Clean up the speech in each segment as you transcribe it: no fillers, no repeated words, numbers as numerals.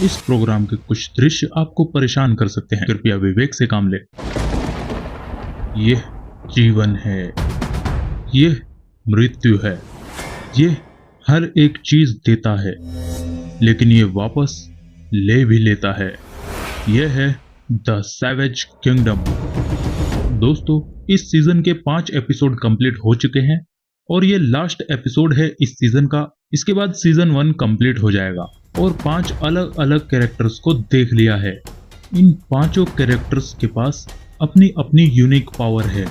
इस प्रोग्राम के कुछ दृश्य आपको परेशान कर सकते हैं, कृपया विवेक से काम ले। यह जीवन है, यह मृत्यु है, यह हर एक चीज देता है, लेकिन ये वापस ले भी लेता है। यह है द सैवेज किंगडम। दोस्तों, इस सीजन के 5 एपिसोड कंप्लीट हो चुके हैं और ये लास्ट एपिसोड है इस सीजन का। इसके बाद सीजन 1 कंप्लीट हो जाएगा और 5 अलग अलग कैरेक्टर्स को देख लिया है। इन पांचों कैरेक्टर्स के पास अपनी अपनी यूनिक पावर है,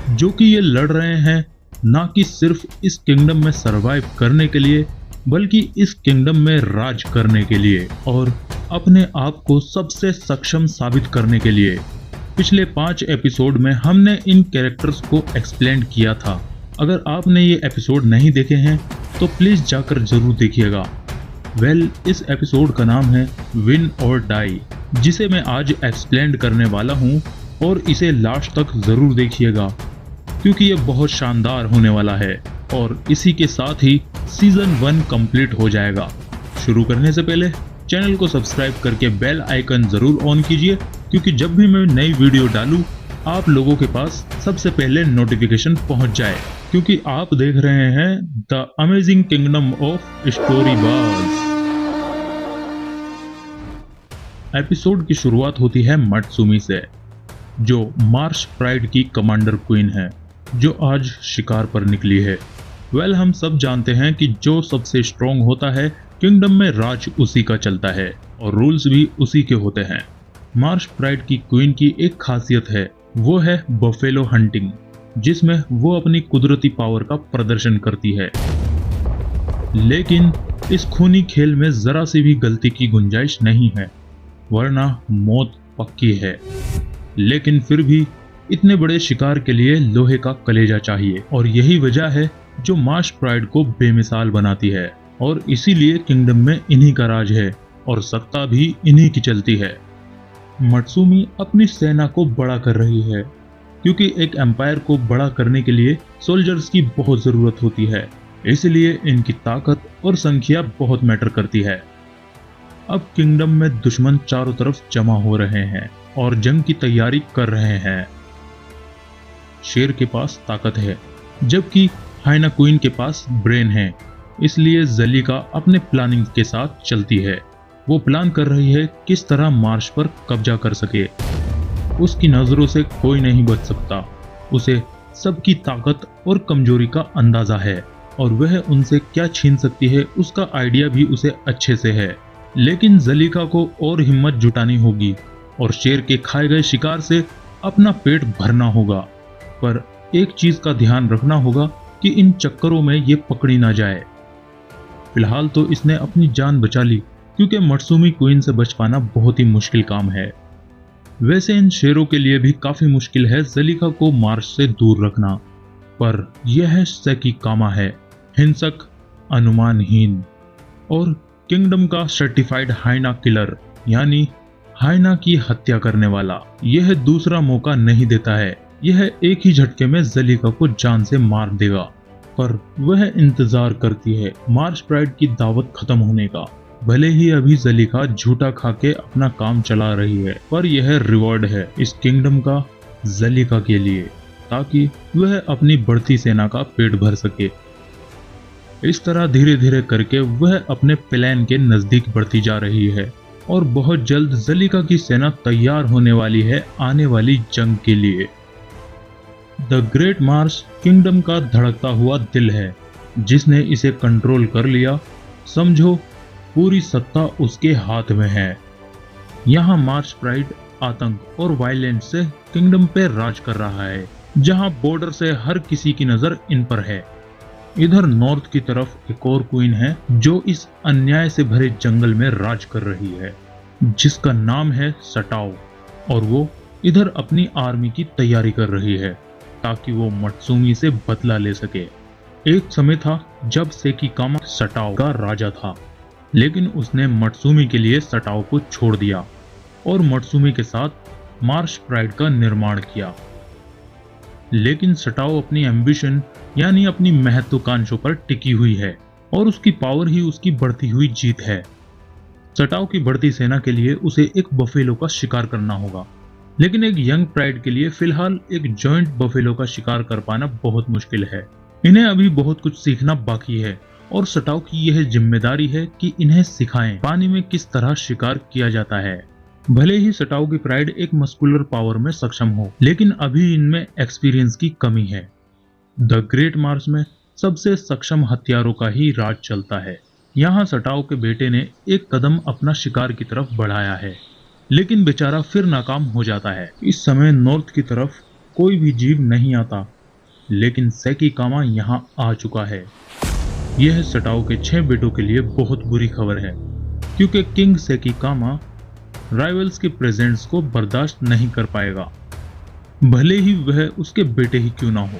जो कि ये लड़ रहे हैं ना कि सिर्फ इस किंगडम में सरवाइव करने के लिए, बल्कि इस किंगडम में राज करने के लिए और अपने आप को सबसे सक्षम साबित करने के लिए। पिछले 5 एपिसोड में हमने इन कैरेक्टर्स को एक्सप्लेन किया था। अगर आपने ये एपिसोड नहीं देखे हैं तो प्लीज जाकर जरूर देखिएगा। इस एपिसोड का नाम है विन और डाई, जिसे मैं आज एक्सप्लेन करने वाला हूँ और इसे लास्ट तक जरूर देखिएगा, क्योंकि ये बहुत शानदार होने वाला है। और इसी के साथ ही सीजन 1 कंप्लीट हो जाएगा। शुरू करने से पहले चैनल को सब्सक्राइब करके बेल आइकन जरूर ऑन कीजिए, क्योंकि जब भी मैं नई वीडियो डालूं आप लोगों के पास सबसे पहले नोटिफिकेशन पहुंच जाए, क्योंकि आप देख रहे हैं the amazing kingdom of story बाज। एपिसोड की शुरुआत होती है मत्सुमी से, जो मार्श प्राइड की कमांडर क्वीन है, जो आज शिकार पर निकली है। हम सब जानते हैं कि जो सबसे स्ट्रॉन्ग होता है किंगडम में राज उसी का चलता है और रूल्स भी उसी के होते हैं। मार्श प्राइड की क्वीन की एक खासियत है, वो है बफेलो हंटिंग, जिसमें वो अपनी कुदरती पावर का प्रदर्शन करती है। लेकिन इस खूनी खेल में जरा सी भी गलती की गुंजाइश नहीं है, वरना मौत पक्की है। लेकिन फिर भी इतने बड़े शिकार के लिए लोहे का कलेजा चाहिए, और यही वजह है जो मार्श प्राइड को बेमिसाल बनाती है। और इसीलिए किंगडम में इन्हीं का राज है और सत्ता भी इन्हीं की चलती है। मत्सुमी अपनी सेना को बड़ा कर रही है, क्योंकि एक एम्पायर को बड़ा करने के लिए सोल्जर्स की बहुत जरूरत होती है। इसलिए इनकी ताकत और संख्या बहुत मैटर करती है। अब किंगडम में दुश्मन चारों तरफ जमा हो रहे हैं और जंग की तैयारी कर रहे हैं। शेर के पास ताकत है, जबकि हाइना क्वीन के पास ब्रेन है। इसलिए ज़लीका अपने प्लानिंग के साथ चलती है। वो प्लान कर रही है किस तरह मार्श पर कब्जा कर सके। उसकी नजरों से कोई नहीं बच सकता। उसे सबकी ताकत और कमजोरी का अंदाजा है, और वह उनसे क्या छीन सकती है उसका आइडिया भी उसे अच्छे से है। लेकिन ज़लीका को और हिम्मत जुटानी होगी और शेर के खाए गए शिकार से अपना पेट भरना होगा। पर एक चीज का ध्यान रखना होगा कि इन चक्करों में ये पकड़ी ना जाए। फिलहाल तो इसने अपनी जान बचा ली, क्योंकि मत्सुमी क्वीन से बच पाना बहुत ही मुश्किल काम है। वैसे इन शेरों के लिए भी काफी मुश्किल है ज़लीका को मार्श से दूर रखना, पर यह है सेकी कामा है, हिंसक, अनुमानहीन और किंगडम का सर्टिफाइड हाइना किलर, यानी हाइना की हत्या करने वाला। यह दूसरा मौका नहीं देता है। यह एक ही झटके में ज़लीका को जान से मार देगा, पर वह इंतजार करती है मार्श प्राइड की दावत खत्म होने का। भले ही अभी ज़लीका झूठा खा के अपना काम चला रही है, पर यह रिवॉर्ड है इस किंगडम का ज़लीका के लिए, ताकि वह अपनी बढ़ती सेना का पेट भर सके। इस तरह धीरे धीरे करके वह अपने प्लान के नजदीक बढ़ती जा रही है और बहुत जल्द ज़लीका की सेना तैयार होने वाली है आने वाली जंग के लिए। द ग्रेट मार्श किंगडम का धड़कता हुआ दिल है, जिसने इसे कंट्रोल कर लिया। समझो पूरी सत्ता उसके हाथ में है। यहाँ मार्श प्राइड आतंक और वायलेंस से किंगडम पे राज कर रहा है, जहाँ बॉर्डर से हर किसी की नजर इन पर है। इधर नॉर्थ की तरफ एक और क्वीन है, जो इस अन्याय से भरे जंगल में राज कर रही है, जिसका नाम है सटाओ, और वो इधर अपनी आर्मी की तैयारी कर रही है ताकि वो मत्सुमी से बदला ले सके। एक समय था जब सेकी कामा सटाओ का राजा था, लेकिन उसने मत्सुमी के लिए सटाओ को छोड़ दिया और मत्सुमी के साथ मार्श प्राइड का निर्माण किया। लेकिन सटाओ अपनी एम्बिशन यानी अपनी महत्वाकांक्षों पर टिकी हुई है और उसकी पावर ही उसकी बढ़ती हुई जीत है। सटाओ की बढ़ती सेना के लिए उसे एक बफेलो का शिकार करना होगा, लेकिन एक यंग प्राइड के लिए फिलहाल एक जॉइंट बफेलो का शिकार कर पाना बहुत मुश्किल है। इन्हें अभी बहुत कुछ सीखना बाकी है और सटाओ की यह जिम्मेदारी है कि इन्हें सिखाएं पानी में किस तरह शिकार किया जाता है। भले ही सटाओ की प्राइड एक मस्कुलर पावर में सक्षम हो, लेकिन अभी इनमें एक्सपीरियंस की कमी है। द ग्रेट मार्स में सबसे सक्षम हथियारों का ही राज चलता है। यहाँ सटाओ के बेटे ने एक कदम अपना शिकार की तरफ बढ़ाया है, लेकिन बेचारा फिर नाकाम हो जाता है। इस समय नॉर्थ की तरफ कोई भी जीव नहीं आता, लेकिन सेकी कामा यहाँ आ चुका है। यह सटाओ के 6 बेटों के लिए बहुत बुरी खबर है, क्योंकि किंग सेकी कामा राइवल्स के प्रेजेंट्स को बर्दाश्त नहीं कर पाएगा, भले ही वह उसके बेटे ही क्यों ना हो।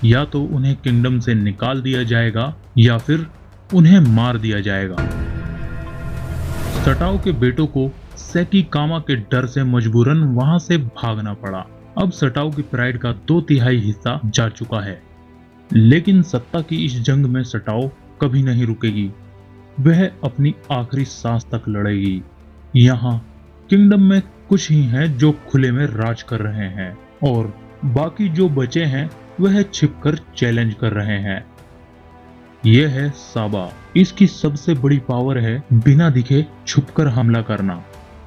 या तो उन्हें किंगडम से निकाल दिया जाएगा या फिर उन्हें मार दिया जाएगा। सटाओ के बेटों को सेकी कामा के डर से मजबूरन वहां से भागना पड़ा। अब सटाओ की प्राइड का 2/3 हिस्सा जा चुका है, लेकिन सत्ता की इस जंग में सटाओ कभी नहीं रुकेगी। वह अपनी आखिरी सांस तक लड़ेगी। यहाँ किंगडम में कुछ ही हैं जो खुले में राज कर रहे हैं और बाकी जो बचे हैं वह छिपकर चैलेंज कर रहे हैं। यह है साबा। इसकी सबसे बड़ी पावर है बिना दिखे छुपकर हमला करना।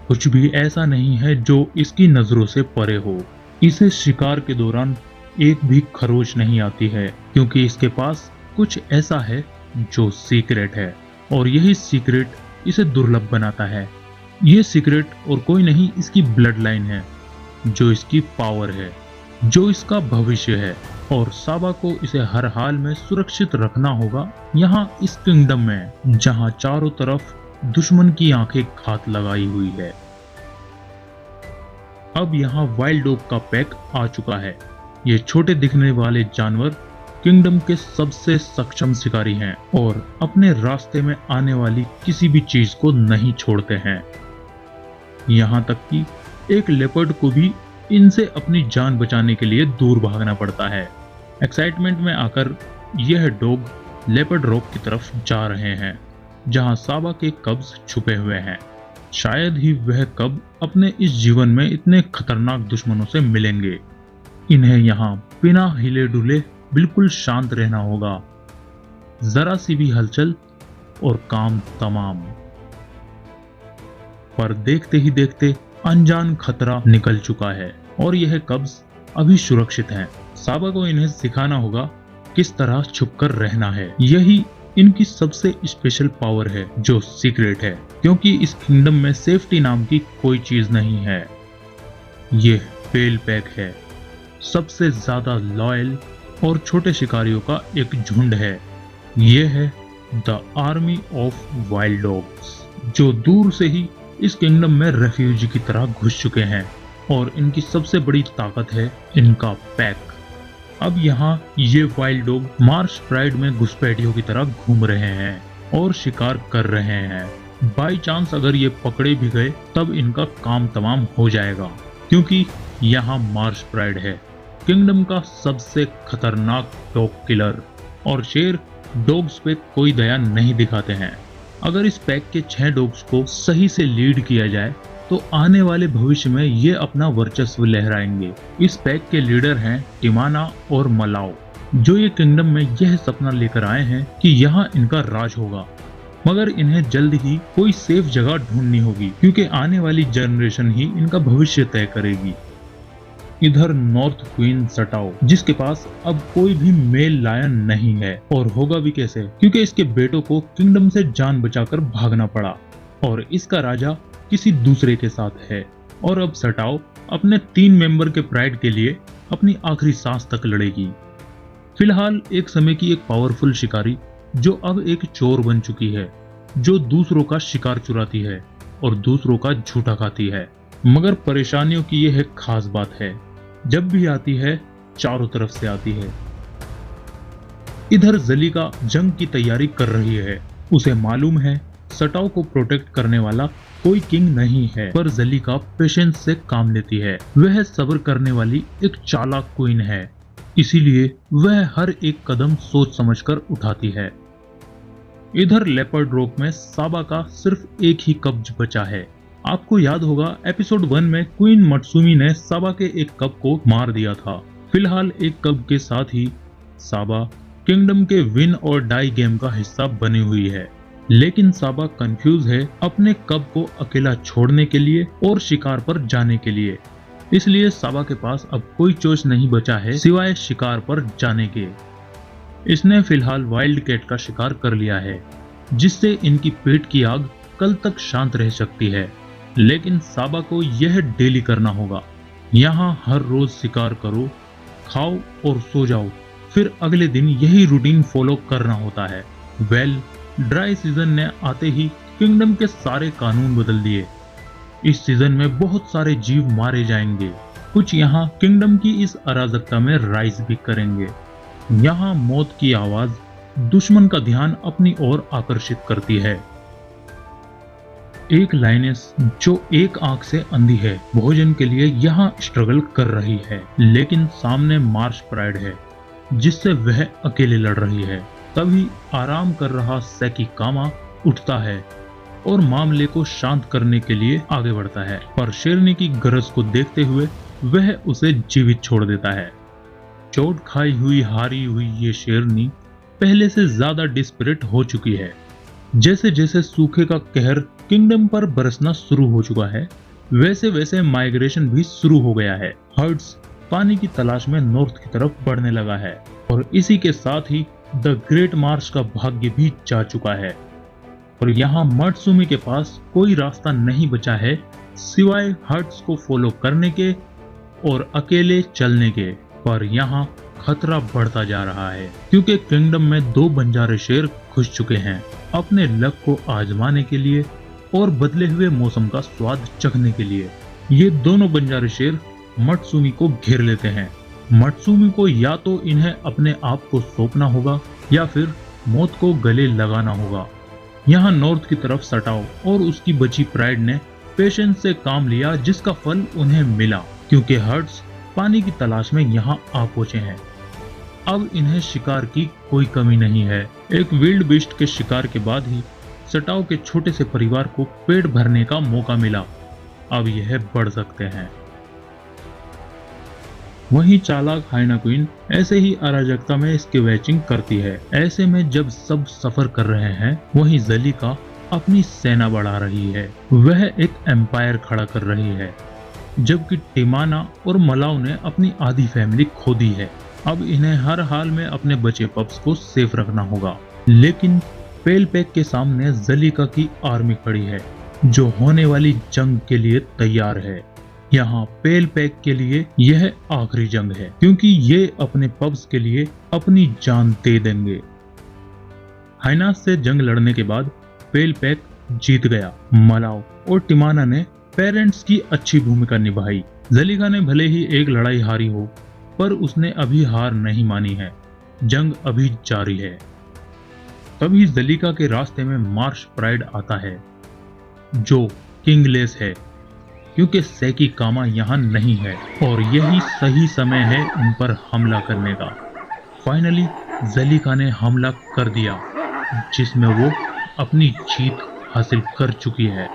कुछ भी ऐसा नहीं है जो इसकी नजरों से परे हो। इसे शिकार के दौरान एक भी खरोच नहीं आती है, क्योंकि इसके पास कुछ ऐसा है जो सीक्रेट है, और यही सीक्रेट इसे दुर्लभ बनाता है। ये सीक्रेट और कोई नहीं, इसकी ब्लड लाइन है, जो इसकी पावर है, जो इसका भविष्य है, और साबा को इसे हर हाल में सुरक्षित रखना होगा यहाँ इस किंगडम में, जहाँ चारों तरफ दुश्मन की आंखें घात लगाई हुई है। अब यहाँ वाइल्ड डॉग का पैक आ चुका है। ये छोटे दिखने वाले जानवर किंगडम के सबसे सक्षम शिकारी हैं और अपने रास्ते में आने वाली किसी भी चीज को नहीं छोड़ते हैं। यहाँ तक कि एक लेपर्ड को भी इनसे अपनी जान बचाने के लिए दूर भागना पड़ता है। एक्साइटमेंट में आकर यह डॉग लेपर्ड रॉक की तरफ जा रहे हैं, जहां साबा के कब्ज छुपे हुए हैं। शायद ही वह कब अपने इस जीवन में इतने खतरनाक दुश्मनों से मिलेंगे। इन्हें यहाँ बिना हिले डुले बिल्कुल शांत रहना होगा। जरा सी भी हलचल और काम तमाम। पर देखते ही देखते अनजान खतरा निकल चुका है और यह कब्ज अभी सुरक्षित हैं। साबा को इन्हें सिखाना होगा किस तरह छुपकर रहना है। यही इनकी सबसे स्पेशल पावर है, जो सीक्रेट है, क्योंकि इस किंगडम में सेफ्टी नाम की कोई चीज नहीं है। यह पेल पैक है, सबसे ज्यादा लॉयल और छोटे शिकारियों का एक झुंड है। यह है the army of wild dogs, जो दूर से ही इस किंगडम में रेफ्यूजी की तरह घुस चुके हैं, और इनकी सबसे बड़ी ताकत है इनका पैक। अब यहाँ ये वाइल्ड डॉग मार्श प्राइड में घुसपैठियों की तरह घूम रहे हैं और शिकार कर रहे हैं। बाई चांस अगर ये पकड़े भी गए तब इनका काम तमाम हो जाएगा, क्योंकि यहाँ मार्श प्राइड है, किंगडम का सबसे खतरनाक डॉग किलर, और शेर डॉग्स पे कोई दया नहीं दिखाते हैं। अगर इस पैक के 6 डॉग्स को सही से लीड किया जाए तो आने वाले भविष्य में ये अपना वर्चस्व लहराएंगे। इस पैक के लीडर हैं टिमाना और मलाओ, जो ये किंगडम में यह सपना लेकर आए हैं कि यहाँ इनका राज होगा, मगर इन्हें जल्द ही कोई सेफ जगह ढूंढनी होगी, क्योंकि आने वाली जनरेशन ही इनका भविष्य तय करेगी। इधर नॉर्थ क्वीन सटाओ, जिसके पास अब कोई भी मेल लायन नहीं है, और होगा भी कैसे, क्योंकि इसके बेटों को किंगडम से जान बचाकर भागना पड़ा और इसका राजा किसी दूसरे के साथ है। और अब सटाओ अपने 3 मेंबर के प्राइड के लिए अपनी आखिरी सांस तक लड़ेगी। फिलहाल एक समय की एक पावरफुल शिकारी जो अब एक चोर बन चुकी है, जो दूसरों का शिकार चुराती है और दूसरों का झूठा खाती है। मगर परेशानियों की यह एक खास बात है, जब भी आती है चारों तरफ से आती है। इधर जलीका जंग की तैयारी कर रही है। उसे मालूम है सटाओ को प्रोटेक्ट करने वाला कोई किंग नहीं है, पर जलीका पेशेंस से काम लेती है। वह सब्र करने वाली एक चालाक क्वीन है, इसीलिए वह हर एक कदम सोच समझकर उठाती है। इधर लेपर्ड रॉक में साबा का सिर्फ एक ही कब्ज बचा है। आपको याद होगा एपिसोड 1 में क्वीन मत्सुमी ने साबा के एक कब को मार दिया था। फिलहाल एक कब के साथ ही साबा किंगडम के विन और डाई गेम का हिस्सा बनी हुई है, लेकिन साबा कंफ्यूज है अपने कब को अकेला छोड़ने के लिए और शिकार पर जाने के लिए। इसलिए साबा के पास अब कोई चॉइस नहीं बचा है सिवाय शिकार पर जाने के। इसने फिलहाल वाइल्ड कैट का शिकार कर लिया है, जिससे इनकी पेट की आग कल तक शांत रह सकती है, लेकिन साबा को यह डेली करना होगा। यहाँ हर रोज शिकार करो, खाओ और सो जाओ, फिर अगले दिन यही रूटीन फॉलो करना होता है। ड्राई सीजन ने आते ही किंगडम के सारे कानून बदल दिए। इस सीजन में बहुत सारे जीव मारे जाएंगे। कुछ यहाँ किंगडम की इस अराजकता में राइज भी करेंगे। यहाँ मौत की आवाज दुश्मन का ध्यान अपनी ओर आकर्षित करती है। एक लाइनेस जो एक आंख से अंधी है, भोजन के लिए यहाँ स्ट्रगल कर रही है, लेकिन सामने मार्श प्राइड है जिससे वह अकेले लड़ रही है। तभी आराम कर रहा सेकी कामा उठता है और मामले को शांत करने के लिए आगे बढ़ता है, पर शेरनी की गरज को देखते हुए वह उसे जीवित छोड़ देता है। चोट खाई हुई हारी हुई ये शेरनी पहले से ज्यादा डिस्परेट हो चुकी है। जैसे जैसे सूखे का कहर किंगडम पर बरसना शुरू हो चुका है, वैसे वैसे माइग्रेशन भी शुरू हो गया है। हर्ड्स पानी की तलाश में नॉर्थ की तरफ बढ़ने लगा है और इसी के साथ ही द ग्रेट मार्श का भाग्य भी जा चुका है और यहाँ मत्सुमी के पास कोई रास्ता नहीं बचा है सिवाय हर्ट्स को फॉलो करने के और अकेले चलने के। पर यहाँ खतरा बढ़ता जा रहा है क्योंकि किंगडम में 2 बंजारे शेर घुस चुके हैं अपने लक को आजमाने के लिए और बदले हुए मौसम का स्वाद चखने के लिए। ये दोनों बंजारे शेर मत्सुमी को घेर लेते हैं। मत्सुमी को या तो इन्हें अपने आप को सौंपना होगा या फिर मौत को गले लगाना होगा। यहाँ नॉर्थ की तरफ सटाओ और उसकी बची प्राइड ने पेशेंस से काम लिया, जिसका फल उन्हें मिला क्योंकि हर्ट्स पानी की तलाश में यहाँ आ पहुंचे हैं। अब इन्हें शिकार की कोई कमी नहीं है। एक विल्ड बीस्ट के शिकार के बाद ही सटाओ के छोटे से परिवार को पेट भरने का मौका मिला। अब यह बढ़ सकते हैं। वहीं चालाक हाइना क्वीन ऐसे ही अराजकता में इसकी वैचिंग करती है। ऐसे में जब सब सफर कर रहे हैं, वहीं ज़लीका अपनी सेना बढ़ा रही है। वह एक एम्पायर खड़ा कर रही है, जबकि टिमाना और मलाउ ने अपनी आधी फैमिली खो दी है। अब इन्हें हर हाल में अपने बचे पप्स को सेफ रखना होगा। लेकिन पेल पैक के सामने ज़लीका की आर्मी खड़ी है जो होने वाली जंग के लिए तैयार है। यहाँ पेल पैक के लिए यह आखिरी जंग है क्योंकि ये अपने पब्स के लिए अपनी जान दे देंगे। हाइनास से जंग लड़ने के बाद पेल पैक जीत गया। मलाउ और टिमाना ने पेरेंट्स की अच्छी भूमिका निभाई। ज़लीका ने भले ही एक लड़ाई हारी हो, पर उसने अभी हार नहीं मानी है। जंग अभी जारी है। तभी ज़लीका के रास्ते में मार्श प्राइड आता है जो किंगलेस है क्योंकि सेकी कामा यहाँ नहीं है और यही सही समय है उन पर हमला करने का। फाइनली ज़लीका ने हमला कर दिया, जिसमें वो अपनी जीत हासिल कर चुकी है।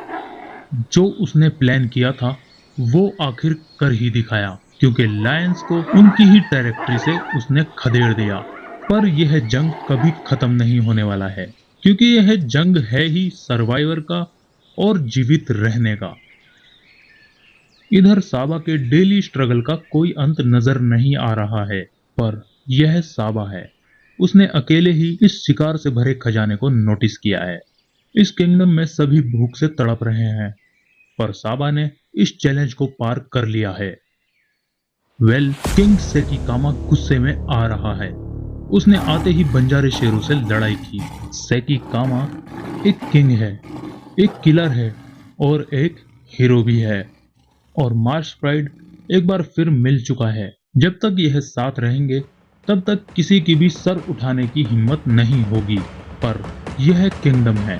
जो उसने प्लान किया था वो आखिर कर ही दिखाया क्योंकि लायंस को उनकी ही टेरिटरी से उसने खदेड़ दिया। पर यह जंग कभी खत्म नहीं होने वाला है क्योंकि यह जंग है ही सर्वाइवर का और जीवित रहने का। इधर साबा के डेली स्ट्रगल का कोई अंत नजर नहीं आ रहा है, पर यह साबा है। उसने अकेले ही इस शिकार से भरे खजाने को नोटिस किया है। इस किंगडम में सभी भूख से तड़प रहे हैं, पर साबा ने इस चैलेंज को पार कर लिया है। किंग सेकी कामा गुस्से में आ रहा है। उसने आते ही बंजारे शेरों से लड़ाई की। सेकी कामा एक किंग है, एक किलर है और एक हीरो भी है। और मार्श प्राइड एक बार फिर मिल चुका है। जब तक यह साथ रहेंगे तब तक किसी की भी सर उठाने की हिम्मत नहीं होगी। पर यह किंगडम है,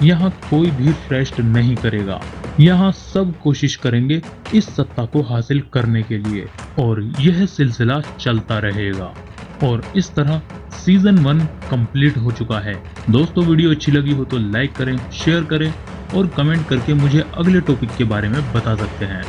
यहाँ कोई भी रेस्ट नहीं करेगा। यहाँ सब कोशिश करेंगे इस सत्ता को हासिल करने के लिए और यह सिलसिला चलता रहेगा। और इस तरह सीजन 1 कंप्लीट हो चुका है। दोस्तों वीडियो अच्छी लगी हो तो लाइक करें, शेयर करें और कमेंट करके मुझे अगले टॉपिक के बारे में बता सकते हैं।